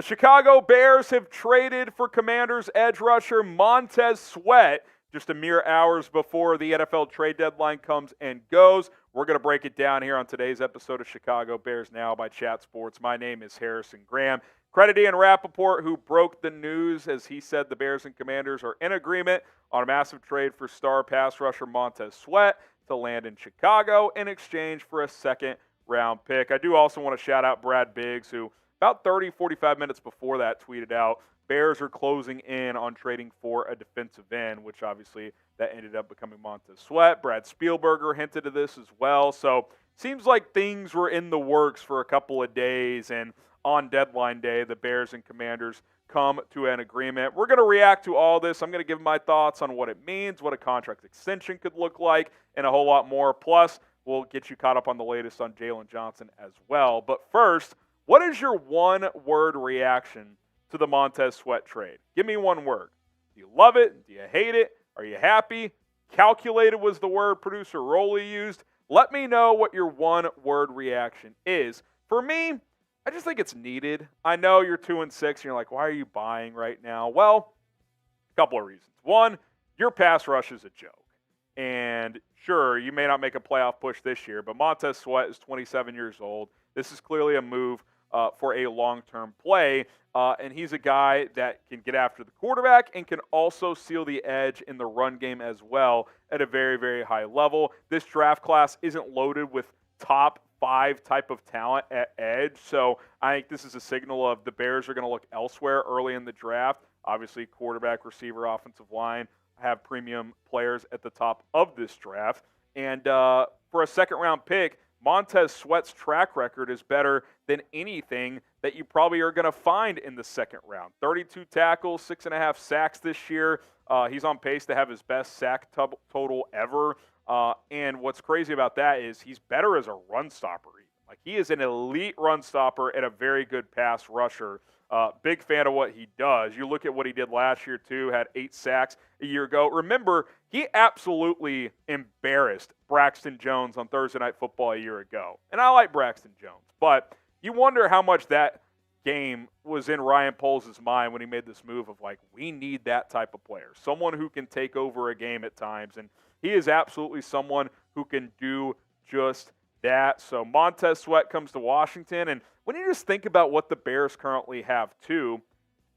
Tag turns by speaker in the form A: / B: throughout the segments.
A: Chicago Bears have traded for Commanders edge rusher Montez Sweat just a mere hours before the NFL trade deadline comes and goes. We're going to break it down here on today's episode of Chicago Bears Now by Chat Sports. My name is Harrison Graham. Credit Ian Rappaport, who broke the news as he said the Bears and Commanders are in agreement on a massive trade for star pass rusher Montez Sweat to land in Chicago in exchange for a second-round pick. I do also want to shout out Brad Biggs, who about 45 minutes before that tweeted out, Bears are closing in on trading for a defensive end, which obviously that ended up becoming Montez Sweat. Brad Spielberger hinted at this as well. So seems like things were in the works for a couple of days, and on deadline day, the Bears and Commanders come to an agreement. We're going to react to all this. I'm going to give my thoughts on what it means, what a contract extension could look like, and a whole lot more. Plus, we'll get you caught up on the latest on Jaylon Johnson as well. But first, what is your one-word reaction to the Montez Sweat trade? Give me one word. Do you love it? Do you hate it? Are you happy? Calculated was the word producer Roley used. Let me know what your one-word reaction is. For me, I just think it's needed. I know you're 2-6 and you're like, why are you buying right now? Well, a couple of reasons. One, your pass rush is a joke. And sure, you may not make a playoff push this year, but Montez Sweat is 27 years old. This is clearly a move for a long-term play, and he's a guy that can get after the quarterback and can also seal the edge in the run game as well at a very, very high level. This draft class isn't loaded with top 5 type of talent at edge, so I think this is a signal of the Bears are going to look elsewhere early in the draft. Obviously, quarterback, receiver, offensive line have premium players at the top of this draft, and for a second-round pick, Montez Sweat's track record is better than anything that you probably are going to find in the second round. 32 tackles, 6.5 sacks this year. He's on pace to have his best sack total ever. And what's crazy about that is he's better as a run stopper. Like, he is an elite run stopper and a very good pass rusher. Big fan of what he does. You look at what he did last year, too, had 8 sacks a year ago. Remember, he absolutely embarrassed Braxton Jones on Thursday Night Football a year ago. And I like Braxton Jones, but you wonder how much that game was in Ryan Poles' mind when he made this move of, like, we need that type of player, someone who can take over a game at times. And he is absolutely someone who can do just that. So Montez Sweat comes to Washington, and when you just think about what the Bears currently have, too,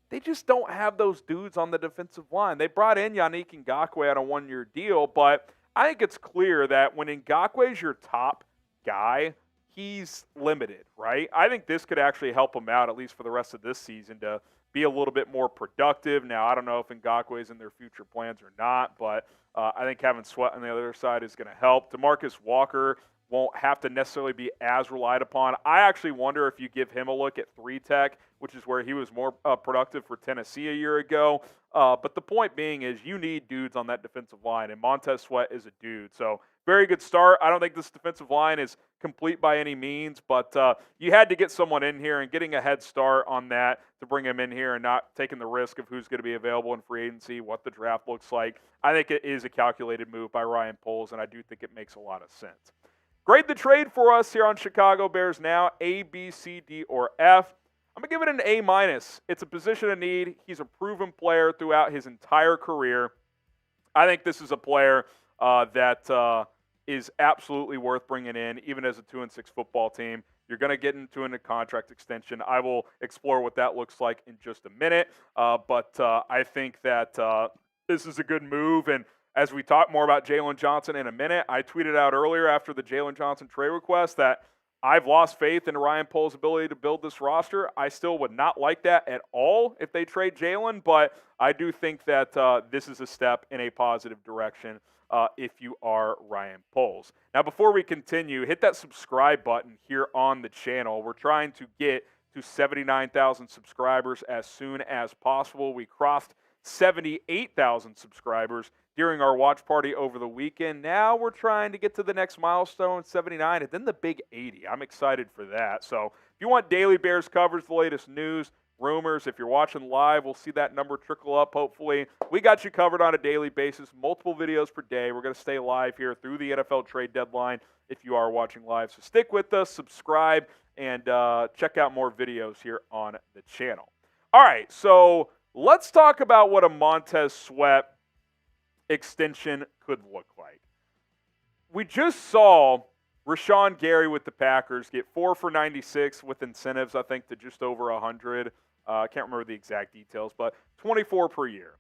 A: they just don't have those dudes on the defensive line. They brought in Yannick Ngakoue on a one-year deal, but I think it's clear that when Ngakoue is your top guy, he's limited, right? I think this could actually help him out, at least for the rest of this season, to be a little bit more productive. Now, I don't know if Ngakoue is in their future plans or not, but I think having Sweat on the other side is going to help. DeMarcus Walker won't have to necessarily be as relied upon. I actually wonder if you give him a look at 3-tech, which is where he was more productive for Tennessee a year ago. But the point being is you need dudes on that defensive line, and Montez Sweat is a dude. So very good start. I don't think this defensive line is complete by any means, but you had to get someone in here, and getting a head start on that to bring him in here and not taking the risk of who's going to be available in free agency, what the draft looks like. I think it is a calculated move by Ryan Poles, and I do think it makes a lot of sense. Grade the trade for us here on Chicago Bears Now, A, B, C, D, or F. I'm going to give it an A-. It's a position of need. He's a proven player throughout his entire career. I think this is a player that is absolutely worth bringing in, even as a 2-6 football team. You're going to get into a contract extension. I will explore what that looks like in just a minute. But I think that this is a good move. And as we talk more about Jaylon Johnson in a minute, I tweeted out earlier after the Jaylon Johnson trade request that I've lost faith in Ryan Poles' ability to build this roster. I still would not like that at all if they trade Jaylen, but I do think that this is a step in a positive direction if you are Ryan Poles. Now, before we continue, hit that subscribe button here on the channel. We're trying to get to 79,000 subscribers as soon as possible. We crossed 78,000 subscribers during our watch party over the weekend. Now we're trying to get to the next milestone, 79, and then the big 80. I'm excited for that. So if you want daily Bears coverage, the latest news, rumors, if you're watching live, we'll see that number trickle up, hopefully. We got you covered on a daily basis, multiple videos per day. We're going to stay live here through the NFL trade deadline if you are watching live. So stick with us, subscribe, and check out more videos here on the channel. All right, so let's talk about what a Montez Sweat extension could look like. We just saw Rashawn Gary with the Packers get 4 for 96 with incentives, I think, to just over 100. I can't remember the exact details, but 24 per year.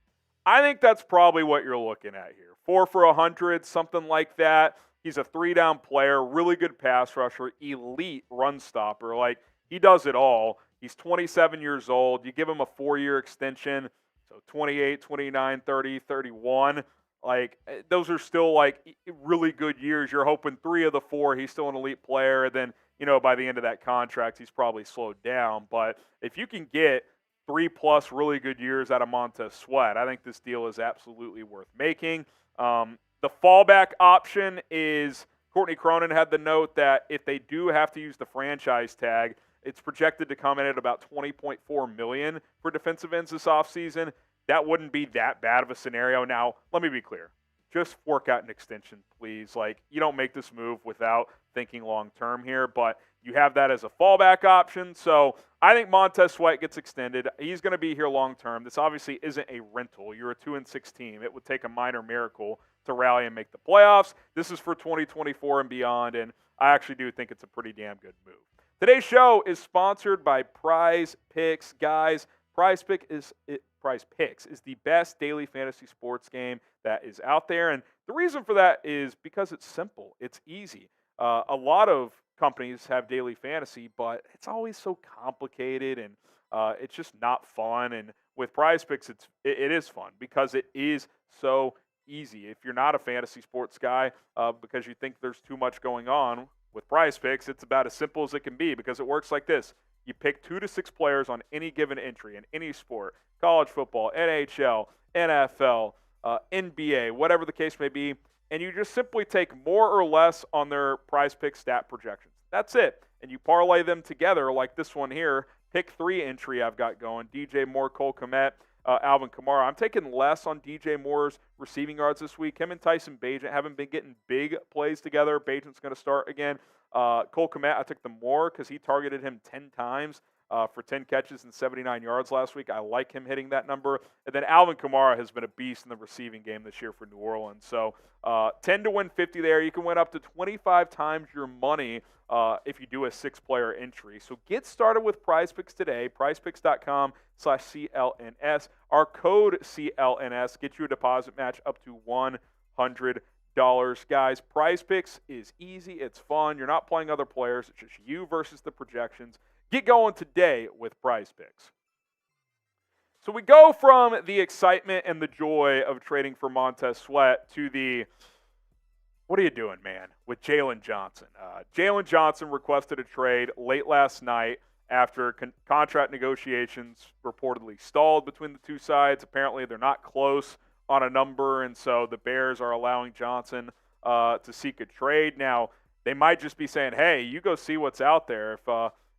A: I think that's probably what you're looking at here. 4 for 100, something like that. He's a 3-down player, really good pass rusher, elite run stopper. Like, he does it all. He's 27 years old. You give him a 4-year extension, so 28, 29, 30, 31. Like, those are still, like, really good years. You're hoping 3 of the 4, he's still an elite player. And then, by the end of that contract, he's probably slowed down. But if you can get 3+ really good years out of Montez Sweat, I think this deal is absolutely worth making. The fallback option is Courtney Cronin had the note that if they do have to use the franchise tag, it's projected to come in at about $20.4 million for defensive ends this offseason. That wouldn't be that bad of a scenario. Now, let me be clear. Just work out an extension, please. Like, you don't make this move without thinking long-term here, but you have that as a fallback option. So I think Montez Sweat gets extended. He's going to be here long-term. This obviously isn't a rental. You're a 2-6 team. It would take a minor miracle to rally and make the playoffs. This is for 2024 and beyond, and I actually do think it's a pretty damn good move. Today's show is sponsored by Prize Picks. Guys, Prize Picks is the best daily fantasy sports game that is out there. And the reason for that is because it's simple. It's easy. A lot of companies have daily fantasy, but it's always so complicated and it's just not fun. And with Prize Picks, it is fun because it is so easy. If you're not a fantasy sports guy because you think there's too much going on, with Prize Picks, it's about as simple as it can be because it works like this. You pick 2 to 6 players on any given entry in any sport, college football, NHL, NFL, NBA, whatever the case may be, and you just simply take more or less on their Prize Picks stat projections. That's it. And you parlay them together like this one here. Pick 3 entry I've got going. DJ Moore, Cole Kmet, Alvin Kamara. I'm taking less on DJ Moore's receiving yards this week. Him and Tyson Bagent haven't been getting big plays together. Bagent's going to start again. Cole Kmet, I took the more because he targeted him 10 times for 10 catches and 79 yards last week. I like him hitting that number. And then Alvin Kamara has been a beast in the receiving game this year for New Orleans. So 10 to win 50 there. You can win up to 25 times your money if you do a 6-player entry. So get started with Prize Picks today. PrizePicks.com/CLNS. Our code CLNS gets you a deposit match up to $100. Guys, Prize Picks is easy. It's fun. You're not playing other players. It's just you versus the projections. Get going today with Prize Picks. So we go from the excitement and the joy of trading for Montez Sweat to the, what are you doing, man, with Jaylon Johnson. Jaylon Johnson requested a trade late last night after contract negotiations reportedly stalled between the two sides. Apparently they're not close on a number, and so the Bears are allowing Johnson to seek a trade. Now, they might just be saying, hey, you go see what's out there.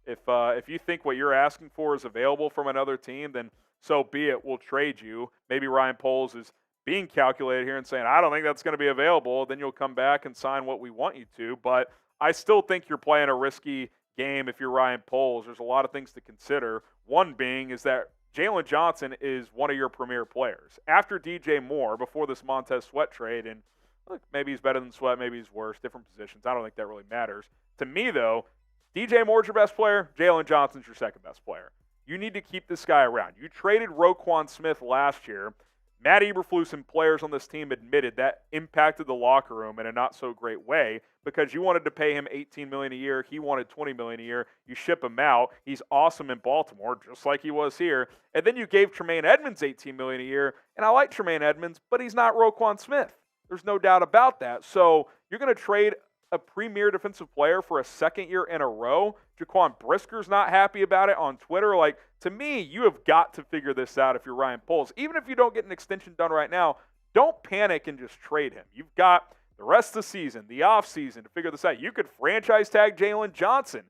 A: If you think what you're asking for is available from another team, then so be it. We'll trade you. Maybe Ryan Poles is being calculated here and saying, I don't think that's going to be available. Then you'll come back and sign what we want you to. But I still think you're playing a risky game if you're Ryan Poles. There's a lot of things to consider. One being is that Jaylon Johnson is one of your premier players. After DJ Moore, before this Montez Sweat trade, and look, maybe he's better than Sweat, maybe he's worse, different positions. I don't think that really matters. To me, though, DJ Moore's your best player, Jaylon Johnson's your second best player. You need to keep this guy around. You traded Roquan Smith last year. Matt Eberflus and players on this team admitted that impacted the locker room in a not-so-great way because you wanted to pay him $18 million a year. He wanted $20 million a year. You ship him out. He's awesome in Baltimore, just like he was here. And then you gave Tremaine Edmonds $18 million a year, and I like Tremaine Edmonds, but he's not Roquan Smith. There's no doubt about that. So you're going to trade a premier defensive player for a second year in a row. Jaquan Brisker's not happy about it on Twitter. Like, to me, you have got to figure this out if you're Ryan Poles. Even if you don't get an extension done right now, don't panic and just trade him. You've got the rest of the season, the offseason to figure this out. You could franchise tag Jaylon Johnson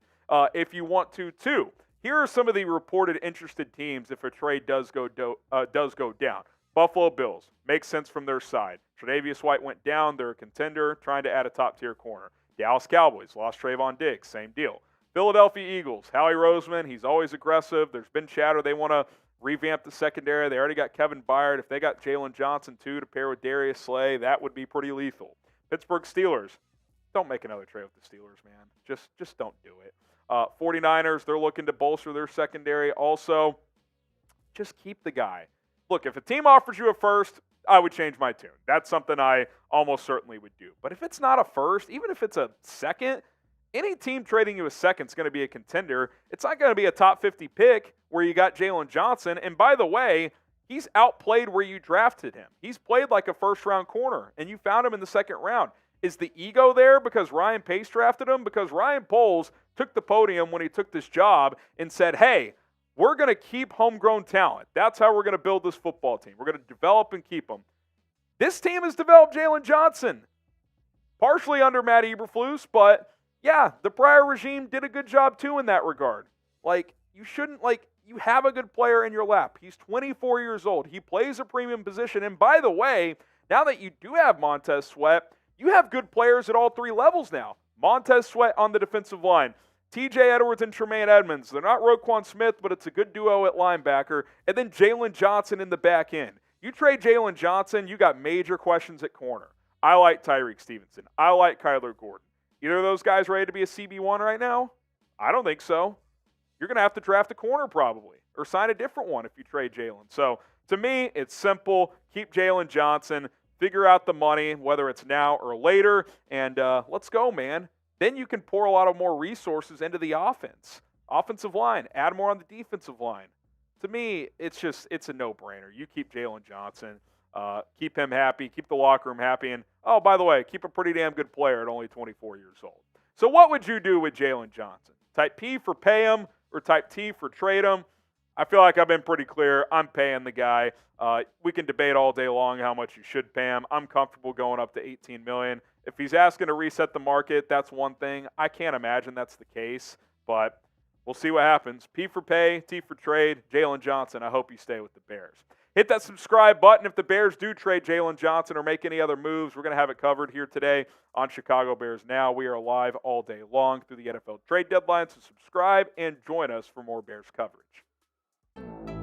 A: if you want to, too. Here are some of the reported interested teams if a trade does go down. Buffalo Bills, makes sense from their side. Tre'Davious White went down. They're a contender, trying to add a top-tier corner. Dallas Cowboys, lost Trayvon Diggs, same deal. Philadelphia Eagles, Howie Roseman, he's always aggressive. There's been chatter they want to revamp the secondary. They already got Kevin Byard. If they got Jaylon Johnson, too, to pair with Darius Slay, that would be pretty lethal. Pittsburgh Steelers, don't make another trade with the Steelers, man. Just don't do it. 49ers, they're looking to bolster their secondary. Also, just keep the guy. Look, if a team offers you a first, I would change my tune. That's something I almost certainly would do. But if it's not a first, even if it's a second, any team trading you a second is going to be a contender. It's not going to be a top 50 pick where you got Jaylon Johnson. And by the way, he's outplayed where you drafted him. He's played like a first-round corner, and you found him in the second round. Is the ego there because Ryan Pace drafted him? Because Ryan Poles took the podium when he took this job and said, hey, we're going to keep homegrown talent. That's how we're going to build this football team. We're going to develop and keep them. This team has developed Jaylon Johnson, partially under Matt Eberflus, but yeah, the prior regime did a good job too in that regard. You have a good player in your lap. He's 24 years old. He plays a premium position. And by the way, now that you do have Montez Sweat, you have good players at all three levels now. Montez Sweat on the defensive line. TJ Edwards and Tremaine Edmonds. They're not Roquan Smith, but it's a good duo at linebacker. And then Jaylon Johnson in the back end. You trade Jaylon Johnson, you got major questions at corner. I like Tyreek Stevenson. I like Kyler Gordon. Either of those guys ready to be a CB1 right now? I don't think so. You're going to have to draft a corner probably or sign a different one if you trade Jaylen. So to me, it's simple. Keep Jaylon Johnson. Figure out the money, whether it's now or later, and let's go, man. Then you can pour a lot of more resources into the offense. Offensive line, add more on the defensive line. To me, it's a no-brainer. You keep Jaylon Johnson. Keep him happy. Keep the locker room happy. And, oh, by the way, keep a pretty damn good player at only 24 years old. So what would you do with Jaylon Johnson? Type P for pay him or type T for trade him? I feel like I've been pretty clear. I'm paying the guy. We can debate all day long how much you should pay him. I'm comfortable going up to $18 million. If he's asking to reset the market, that's one thing. I can't imagine that's the case, but we'll see what happens. P for pay, T for trade. Jaylon Johnson, I hope you stay with the Bears. Hit that subscribe button if the Bears do trade Jaylon Johnson or make any other moves. We're going to have it covered here today on Chicago Bears Now. We are live all day long through the NFL trade deadline, so subscribe and join us for more Bears coverage.